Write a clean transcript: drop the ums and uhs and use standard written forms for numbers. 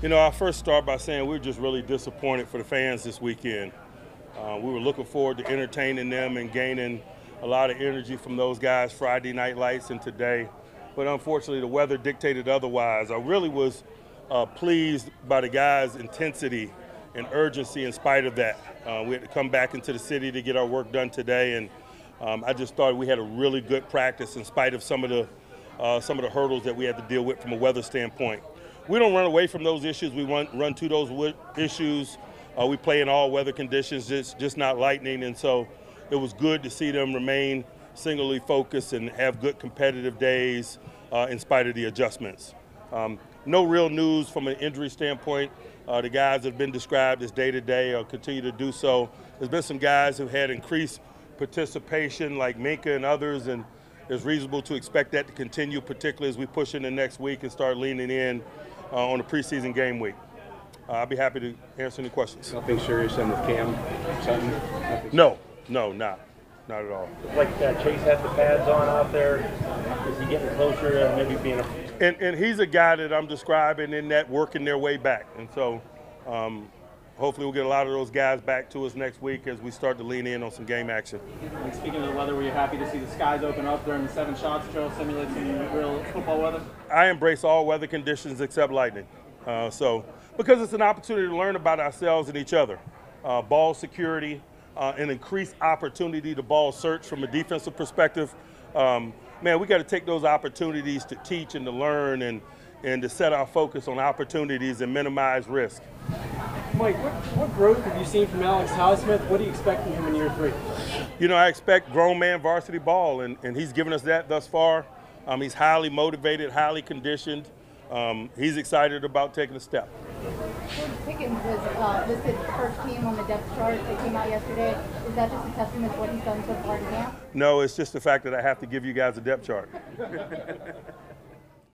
I'll first start by saying we're just really disappointed for the fans this weekend. We were looking forward to entertaining them and gaining a lot of energy from those guys Friday night lights and today. But unfortunately, the weather dictated otherwise. I really was pleased by the guys' intensity and urgency in spite of that. We had to come back into the city to get our work done today, and I just thought we had a really good practice in spite of some of the hurdles that we had to deal with from a weather standpoint. We don't run away from those issues. We run to those issues. We play in all weather conditions, just not lightning. And so it was good to see them remain singularly focused and have good competitive days in spite of the adjustments. No real news from an injury standpoint. The guys have been described as day-to-day or continue to do so. There's been some guys who had increased participation like Minka and others, and it's reasonable to expect that to continue, particularly as we push into next week and start leaning in on the preseason game week. I'll be happy to answer any questions. Nothing serious on with Cam Sutton? No, not at all. Like Chase had the pads on out there. Is he getting closer to maybe being a... And he's a guy that I'm describing in that working their way back. And so hopefully we'll get a lot of those guys back to us next week as we start to lean in on some game action. And speaking of the weather, were you happy to see the skies open up during the 7 shots drill, simulate some real football weather? I embrace all weather conditions except lightning. Because it's an opportunity to learn about ourselves and each other. Ball security, an increased opportunity to ball search from a defensive perspective. We got to take those opportunities to teach and to learn and to set our focus on opportunities and minimize risk. Mike, what growth have you seen from Alex Highsmith? What do you expect from him in year 3? I expect grown man varsity ball, and he's given us that thus far. He's highly motivated, highly conditioned. He's excited about taking a step. George Pickens was listed first team on the depth chart that came out yesterday. Is that just a testament to what he's done so far in camp? No, it's just the fact that I have to give you guys a depth chart.